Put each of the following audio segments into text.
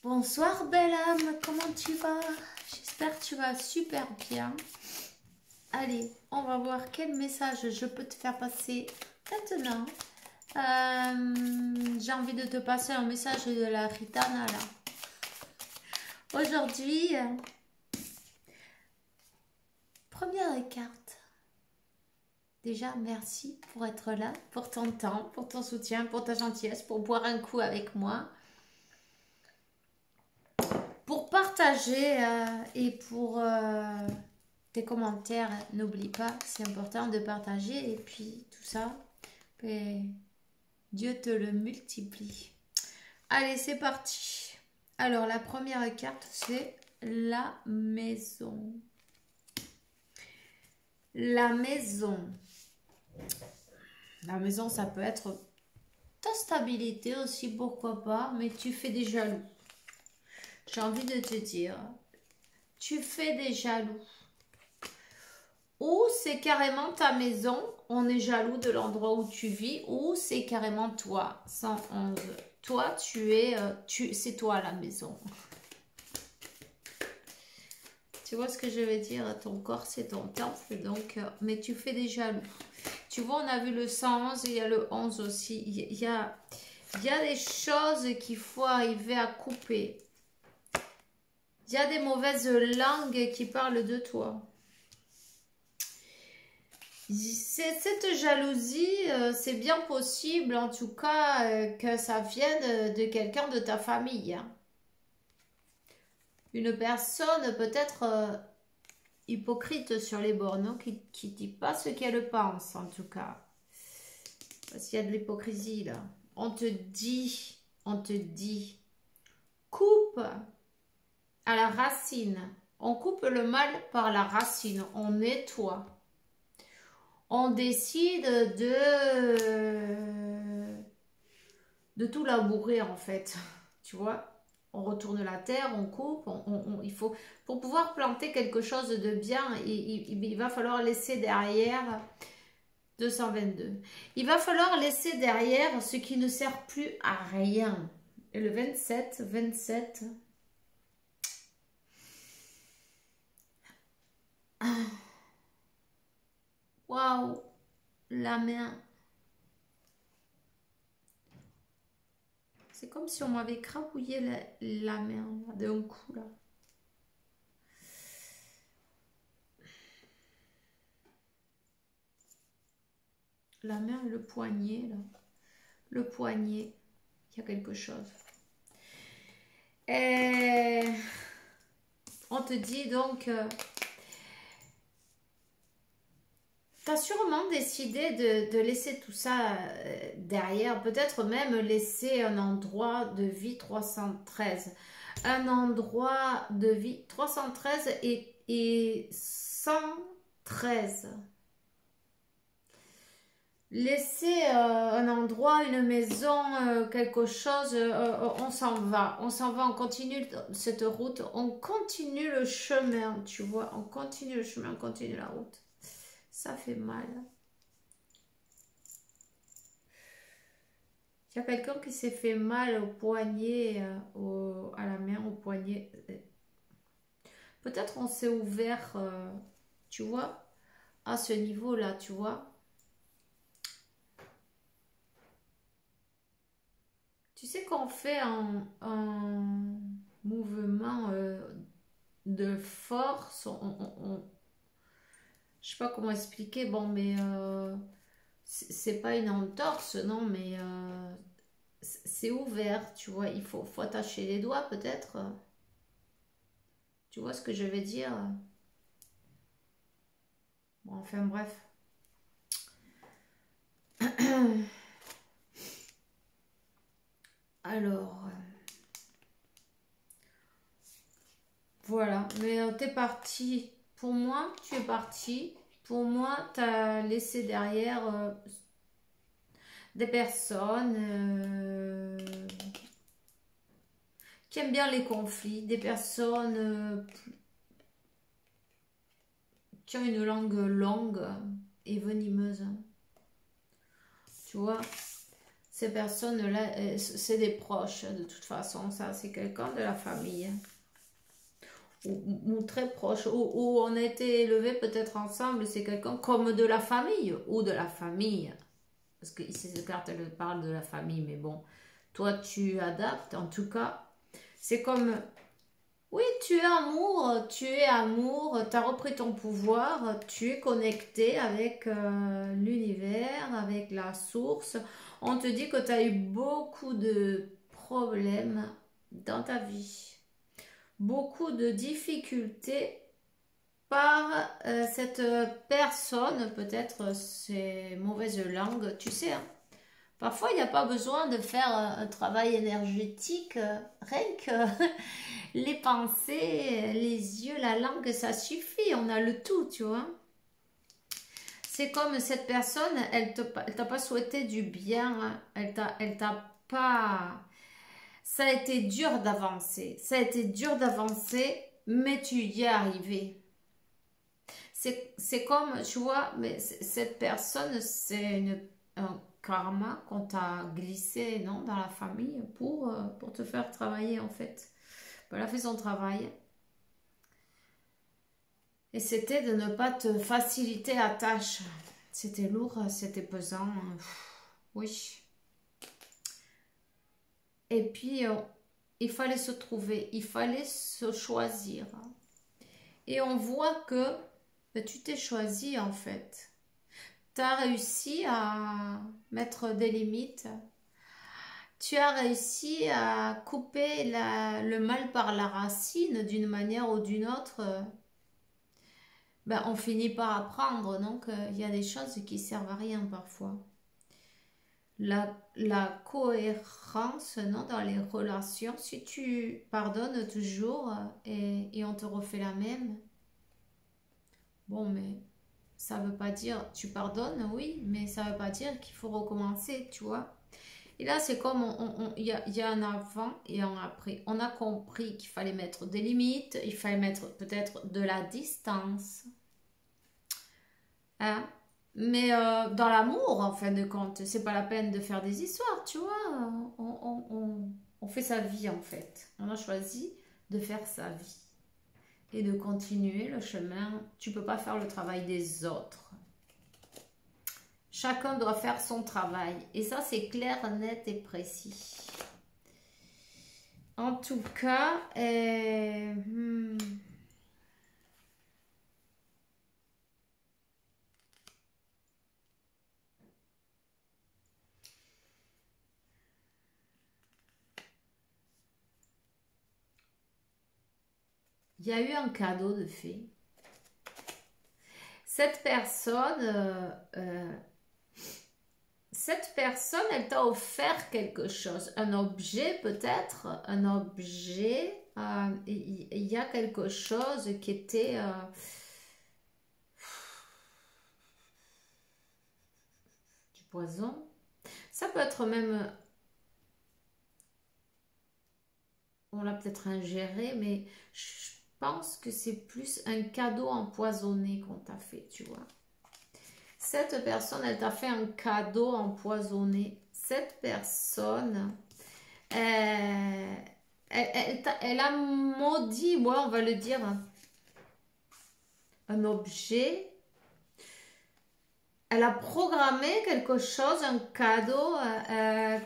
Bonsoir belle âme, comment tu vas? J'espère que tu vas super bien. Allez, on va voir quel message je peux te faire passer maintenant. J'ai envie de te passer un message de la Ritana là. Aujourd'hui, première carte. Déjà, merci pour être là, pour ton temps, pour ton soutien, pour ta gentillesse, pour boire un coup avec moi. Pour partager et pour tes commentaires, n'oublie pas, c'est important de partager et puis tout ça, et Dieu te le multiplie. Allez, c'est parti. Alors, la première carte, c'est la maison. La maison. La maison, ça peut être ta stabilité aussi, pourquoi pas, mais tu fais des jaloux. J'ai envie de te dire, tu fais des jaloux. Ou c'est carrément ta maison, on est jaloux de l'endroit où tu vis, ou c'est carrément toi, 111. Toi, c'est toi la maison. Tu vois ce que je veux dire? Ton corps, c'est ton temple, donc, mais tu fais des jaloux. Tu vois, on a vu le 111, il y a le 11 aussi. Il y a des choses qu'il faut arriver à couper. Il y a des mauvaises langues qui parlent de toi. Cette jalousie, c'est bien possible en tout cas que ça vienne de quelqu'un de ta famille. Une personne peut-être hypocrite sur les bords, non, qui ne dit pas ce qu'elle pense en tout cas. Parce qu'il y a de l'hypocrisie là. On te dit, coupe à la racine. On coupe le mal par la racine, on nettoie. On décide de tout labourer en fait, tu vois. On retourne la terre, on coupe, il faut, pour pouvoir planter quelque chose de bien, il va falloir laisser derrière 222. Il va falloir laisser derrière ce qui ne sert plus à rien. Et le 27. Waouh, la main. C'est comme si on m'avait crapouillé la main d'un coup là. La main et le poignet là. Le poignet, il y a quelque chose. Et on te dit donc, tu as sûrement décidé de laisser tout ça derrière, peut-être même laisser un endroit de vie 313. Un endroit de vie 313 et 113. Laisser un endroit, une maison, quelque chose, on s'en va, on continue cette route, on continue le chemin, tu vois, on continue le chemin, on continue la route. Ça fait mal. Il y a quelqu'un qui s'est fait mal au poignet, à la main, au poignet. Peut-être on s'est ouvert, tu vois, à ce niveau-là, tu vois. Tu sais qu'on fait un mouvement de force, je sais pas comment expliquer, bon, mais c'est pas une entorse, non, mais c'est ouvert, tu vois, il faut attacher les doigts peut-être. Tu vois ce que je veux dire? Bon, enfin bref. Alors, voilà, mais t'es parti. Pour moi, tu es parti. Pour moi, tu as laissé derrière des personnes qui aiment bien les conflits, des personnes qui ont une langue longue et venimeuse. Tu vois, Ces personnes-là, c'est des proches, de toute façon. Ça, c'est quelqu'un de la famille. Ou très proche. Ou on a été élevés peut-être ensemble. C'est quelqu'un comme de la famille. Ou de la famille. Parce que ici, cette carte, elle parle de la famille. Mais bon, toi, tu adaptes. En tout cas, c'est comme... Oui, tu es amour, tu as repris ton pouvoir, tu es connecté avec l'univers, avec la source. On te dit que tu as eu beaucoup de problèmes dans ta vie, beaucoup de difficultés par cette personne, peut-être ces mauvaises langues, tu sais, hein. Parfois, il n'y a pas besoin de faire un travail énergétique, rien que les pensées, les yeux, la langue, ça suffit, on a le tout, tu vois. C'est comme cette personne, elle t'a pas souhaité du bien, hein. Elle t'a pas... Ça a été dur d'avancer, ça a été dur d'avancer, mais tu y es arrivé. C'est comme, tu vois, mais cette personne, un karma qu'on t'a glissé, non, dans la famille pour te faire travailler, en fait. Elle a fait son travail. Et c'était de ne pas te faciliter la tâche. C'était lourd, c'était pesant. Oui. Et puis, il fallait se trouver, il fallait se choisir. Et on voit que ben, tu t'es choisi en fait. Tu as réussi à mettre des limites. Tu as réussi à couper le mal par la racine d'une manière ou d'une autre. Ben, on finit par apprendre. Donc, il y a des choses qui servent à rien parfois. La cohérence non, dans les relations, si tu pardonnes toujours et on te refait la même, bon, mais ça veut pas dire, tu pardonnes, oui, mais ça veut pas dire qu'il faut recommencer, tu vois. Et là, c'est comme, il y a un avant et un après. On a compris qu'il fallait mettre des limites, il fallait mettre peut-être de la distance. Hein? Mais dans l'amour, en fin de compte, c'est pas la peine de faire des histoires, tu vois. On fait sa vie, en fait. On a choisi de faire sa vie et de continuer le chemin. Tu peux pas faire le travail des autres. Chacun doit faire son travail. Et ça, c'est clair, net et précis. En tout cas, il y a eu un cadeau de fait. Cette personne, elle t'a offert quelque chose, un objet peut-être, un objet. Il y a quelque chose qui était du poison. Ça peut être même, on l'a peut-être ingéré, mais je pense que c'est plus un cadeau empoisonné qu'on t'a fait, tu vois. Cette personne, elle t'a fait un cadeau empoisonné. Cette personne, elle a maudit, ouais, on va le dire, un objet. Elle a programmé quelque chose, un cadeau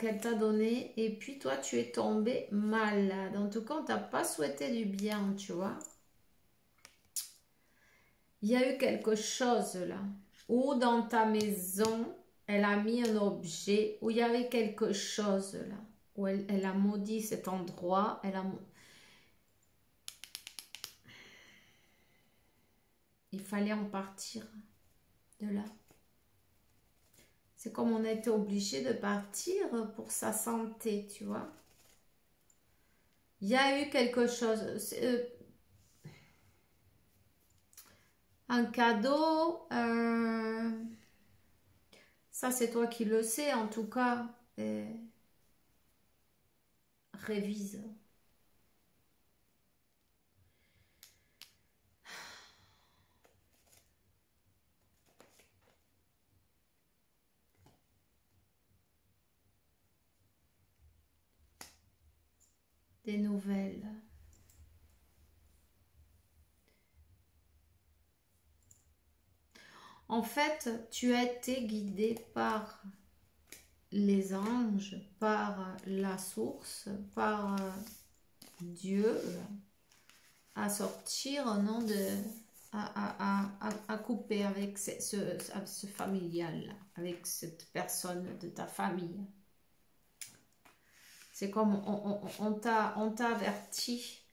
qu'elle t'a donné. Et puis toi, tu es tombé malade. En tout cas, on t'a pas souhaité du bien, tu vois. Il y a eu quelque chose là. Ou dans ta maison, elle a mis un objet où il y avait quelque chose là. Où elle a maudit cet endroit. Il fallait en partir de là. C'est comme on a été obligé de partir pour sa santé, tu vois. Il y a eu quelque chose. Un cadeau. Ça, c'est toi qui le sais, en tout cas. Révise. des nouvelles. En fait, tu as été guidé par les anges, par la source, par Dieu, à sortir, non, à couper avec ce familial, avec cette personne de ta famille. C'est comme on t'a averti.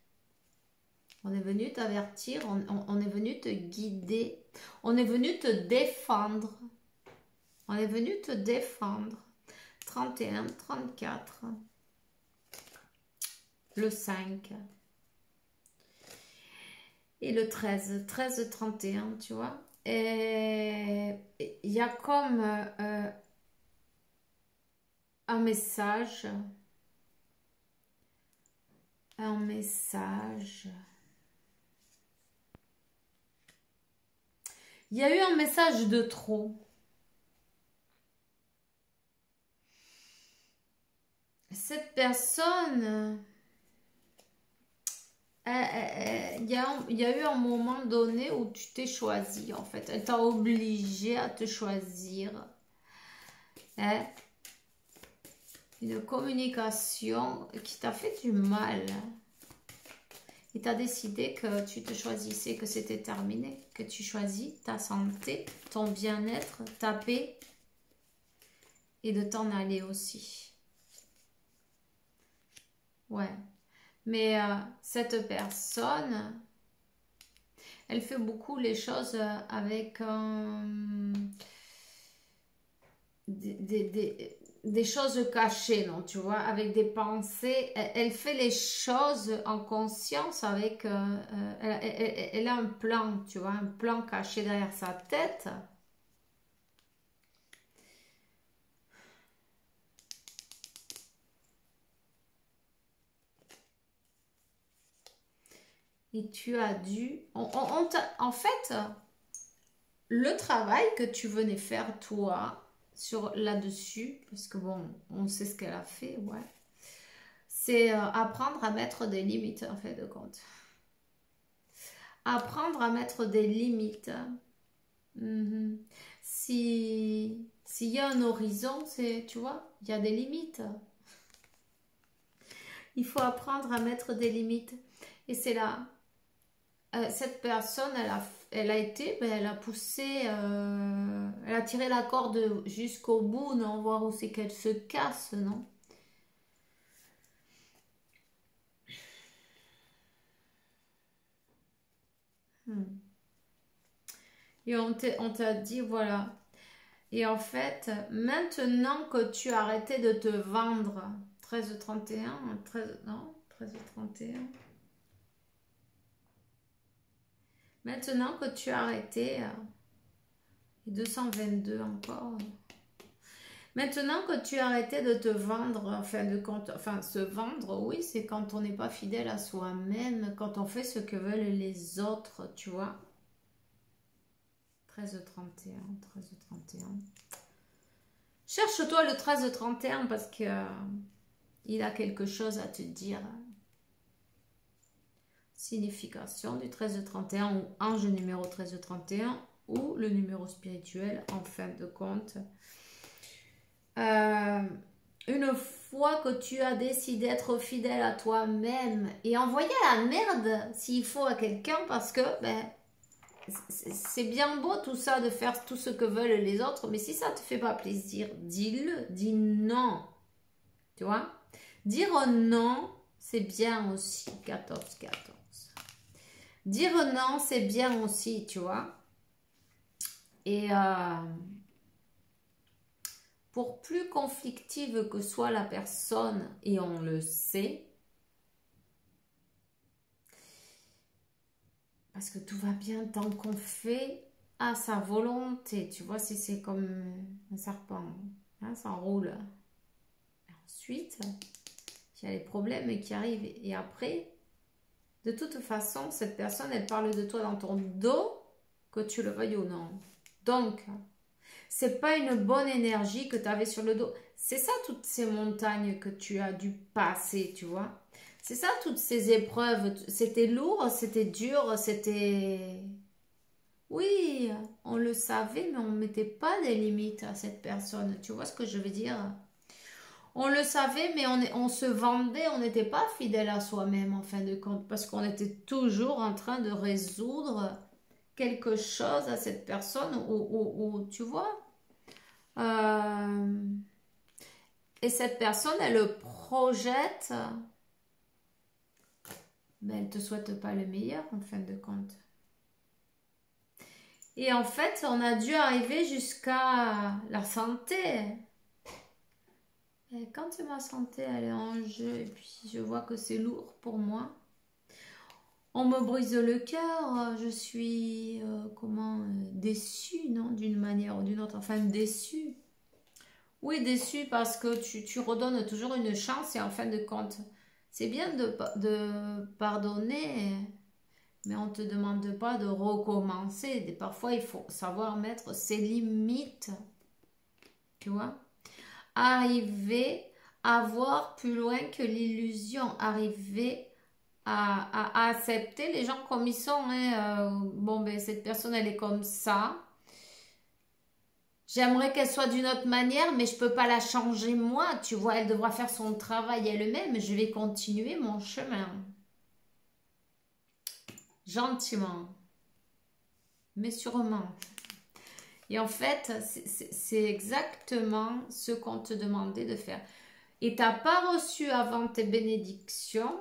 On est venu t'avertir, on est venu te guider, on est venu te défendre. On est venu te défendre. 31, 34, le 5 et le 13, 13, 31, tu vois. Et il y a comme un message. Un message. Il y a eu un message de trop. Cette personne, il y a eu un moment donné où tu t'es choisi, en fait. Elle t'a obligé à te choisir. Hein? Une communication qui t'a fait du mal. Et tu as décidé que tu te choisissais, que c'était terminé, que tu choisis ta santé, ton bien-être, ta paix et de t'en aller aussi. Ouais. Mais cette personne, elle fait beaucoup les choses avec des choses cachées, non, tu vois, avec des pensées. Elle fait les choses en conscience avec... elle a un plan, tu vois, un plan caché derrière sa tête. Et tu as dû... en fait, le travail que tu venais faire, toi, sur là-dessus, parce que bon, on sait ce qu'elle a fait, ouais. C'est apprendre à mettre des limites, en fait, de compte. Apprendre à mettre des limites. S'il y a un horizon, c'est, tu vois, il y a des limites. Il faut apprendre à mettre des limites. Et c'est là, cette personne, elle a été, ben, elle a poussé, elle a tiré la corde jusqu'au bout, non, voir où c'est qu'elle se casse, non? Et on t'a dit, voilà. Et en fait, maintenant que tu as arrêté de te vendre, 13,31, 13, non, 13,31. Maintenant que tu as arrêté, 222 encore. Maintenant que tu as arrêté de te vendre, enfin se vendre, oui, c'est quand on n'est pas fidèle à soi-même, quand on fait ce que veulent les autres, tu vois. 13,31, 13,31. Cherche-toi le 13,31 parce que il a quelque chose à te dire. Signification du 13,31 ou ange numéro 13,31 ou le numéro spirituel en fin de compte. Une fois que tu as décidé d'être fidèle à toi-même et envoyer la merde s'il faut à quelqu'un parce que ben, c'est bien beau tout ça de faire tout ce que veulent les autres, mais si ça te fait pas plaisir, dis-le, dis non. Tu vois? Dire non, c'est bien aussi. 14, 14. Dire non, c'est bien aussi, tu vois? Et pour plus conflictive que soit la personne, et on le sait, parce que tout va bien tant qu'on fait à sa volonté, tu vois, si c'est comme un serpent, hein, ça enroule. Ensuite, il y a les problèmes qui arrivent, et après, de toute façon, cette personne, elle parle de toi dans ton dos, que tu le veuilles ou non. Donc, c'est pas une bonne énergie que tu avais sur le dos. C'est ça, toutes ces montagnes que tu as dû passer, tu vois. C'est ça, toutes ces épreuves. C'était lourd, c'était dur, c'était... Oui, on le savait, mais on ne mettait pas des limites à cette personne. Tu vois ce que je veux dire? On le savait, mais on se vendait, on n'était pas fidèle à soi-même en fin de compte, parce qu'on était toujours en train de résoudre quelque chose à cette personne, ou tu vois. Euh, et cette personne, elle le projette, mais elle te souhaite pas le meilleur en fin de compte. Et en fait, on a dû arriver jusqu'à la santé. Et quand ma santé elle est en jeu, et puis je vois que c'est lourd pour moi, on me brise le cœur, je suis déçue, non, d'une manière ou d'une autre, enfin déçue. Oui, déçue parce que tu redonnes toujours une chance et en fin de compte, c'est bien de pardonner, mais on ne te demande pas de recommencer. Parfois, il faut savoir mettre ses limites, tu vois. Arriver à voir plus loin que l'illusion, arriver à accepter les gens comme ils sont. Hein. Bon, ben, cette personne, elle est comme ça. J'aimerais qu'elle soit d'une autre manière, mais je peux pas la changer moi. Tu vois, elle devra faire son travail elle-même. Je vais continuer mon chemin. Gentiment, mais sûrement. Et en fait, c'est exactement ce qu'on te demandait de faire. Et tu n'as pas reçu avant tes bénédictions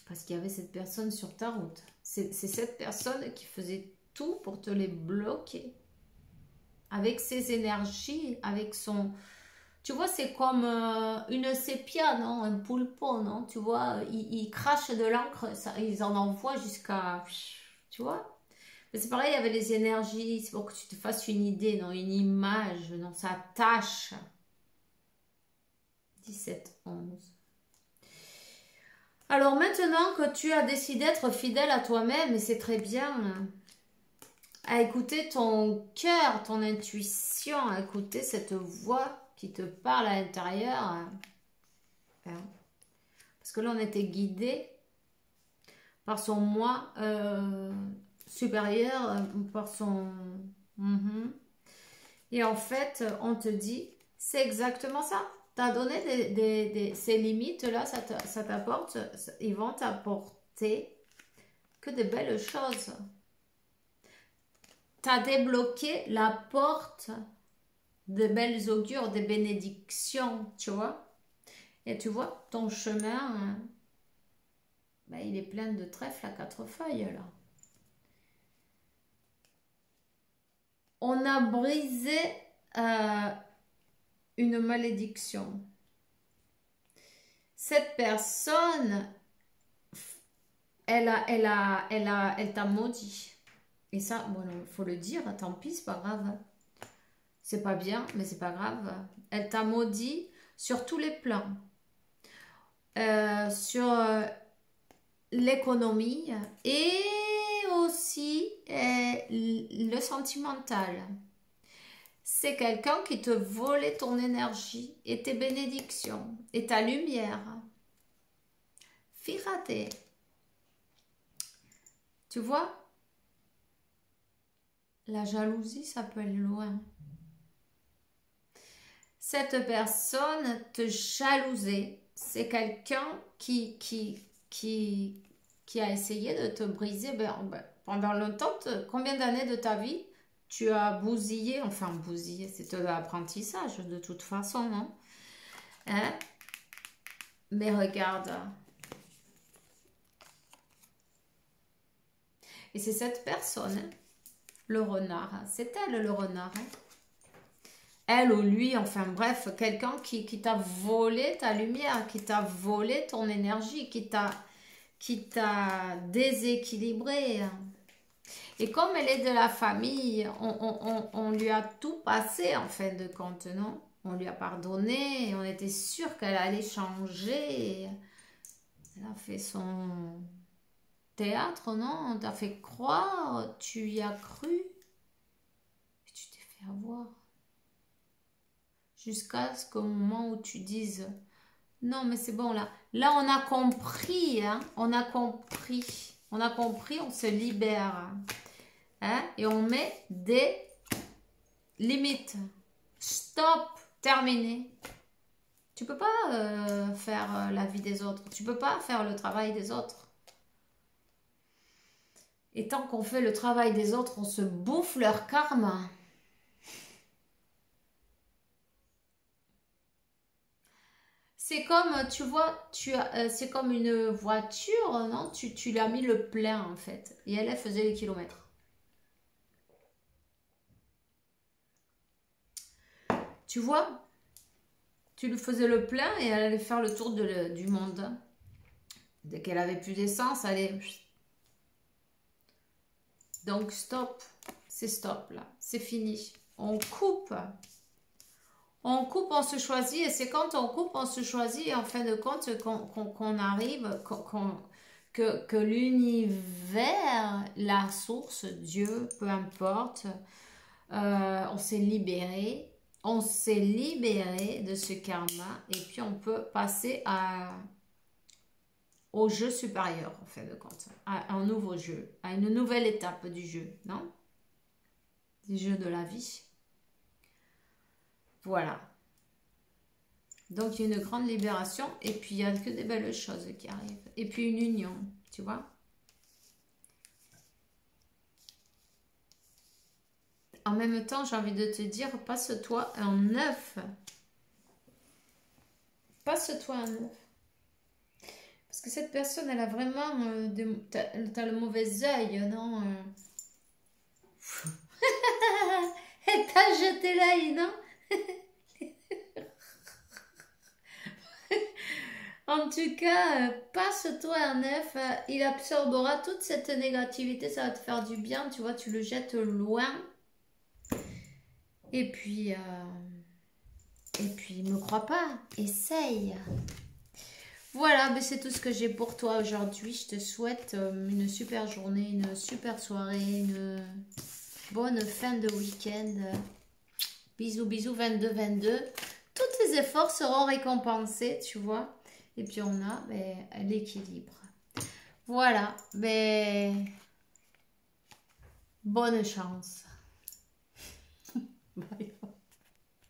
parce qu'il y avait cette personne sur ta route. C'est cette personne qui faisait tout pour te les bloquer. Avec ses énergies, avec son... Tu vois, c'est comme une sépia, non? Un poulpe, non? Tu vois, ils crachent de l'encre, ils en envoient jusqu'à... Tu vois? Mais c'est pareil, il y avait les énergies, c'est pour que tu te fasses une idée, non? Une image, non? Ça tâche. 17-11. Alors maintenant que tu as décidé d'être fidèle à toi-même, et c'est très bien, à écouter ton cœur, ton intuition, à écouter cette voix qui te parle à l'intérieur. Hein. Parce que là, on était guidé par son moi supérieur, par son... Et en fait, on te dit, c'est exactement ça. Tu as donné ces limites-là, ça t'apporte, ils vont t'apporter que de belles choses. Tu as débloqué la porte de belles augures, des bénédictions, tu vois. Et tu vois, ton chemin, ben, il est plein de trèfles à 4 feuilles, là. On a brisé une malédiction. Cette personne, elle t'a maudit. Et ça, bon, il faut le dire, tant pis, c'est pas grave. C'est pas bien, mais c'est pas grave. Elle t'a maudit sur tous les plans. Sur l'économie et aussi le sentimental. C'est quelqu'un qui te volait ton énergie et tes bénédictions et ta lumière. Fíjate. Tu vois, la jalousie, ça peut aller loin. Cette personne te jalousait. C'est quelqu'un qui a essayé de te briser pendant longtemps. Combien d'années de ta vie tu as bousillé, enfin bousillé, c'est de l'apprentissage de toute façon, non? Hein? Mais regarde. Et c'est cette personne, hein, le renard, c'est elle le renard. Hein? Elle ou lui, enfin bref, quelqu'un qui t'a volé ta lumière, qui t'a volé ton énergie, qui t'a déséquilibré. Et comme elle est de la famille, on lui a tout passé en fin de compte, non? On lui a pardonné, on était sûr qu'elle allait changer. Elle a fait son théâtre, non? On t'a fait croire, tu y as cru. Et tu t'es fait avoir. Jusqu'à ce qu'au moment où tu dises, non mais c'est bon là, Là, on a compris, hein, on a compris, on se libère. Hein, et on met des limites. Stop, terminé. Tu peux pas faire la vie des autres. Tu peux pas faire le travail des autres. Et tant qu'on fait le travail des autres, on se bouffe leur karma. C'est comme, tu vois, c'est comme une voiture, non? Tu lui as mis le plein, en fait. Et elle faisait les kilomètres. Tu vois? Tu lui faisais le plein et elle allait faire le tour du monde. Dès qu'elle avait plus d'essence, elle allait... Donc, stop. C'est stop, là. C'est fini. On coupe. On coupe, on se choisit. Et c'est quand on coupe, on se choisit. Et en fin de compte, qu'on arrive, que l'univers, la source, Dieu, peu importe, on s'est libéré. On s'est libéré de ce karma. Et puis, on peut passer au jeu supérieur, en fin de compte. À un nouveau jeu. À une nouvelle étape du jeu, non? Du jeu de la vie. Voilà. Donc, il y a une grande libération. Et puis, il n'y a que des belles choses qui arrivent. Et puis, une union, tu vois. En même temps, j'ai envie de te dire, passe-toi un œuf. Passe-toi un œuf. Parce que cette personne, elle a vraiment... t'as le mauvais œil, non? Elle t'a jeté l'œil, non? En tout cas, passe-toi un œuf, il absorbera toute cette négativité, ça va te faire du bien, tu vois, tu le jettes loin. Et puis, me crois pas, essaye. Voilà, ben c'est tout ce que j'ai pour toi aujourd'hui. Je te souhaite une super journée, une super soirée, une bonne fin de week-end. Bisous, bisous, 22-22. Tous tes efforts seront récompensés, tu vois. Et puis on a l'équilibre. Voilà, ben bonne chance. Bye.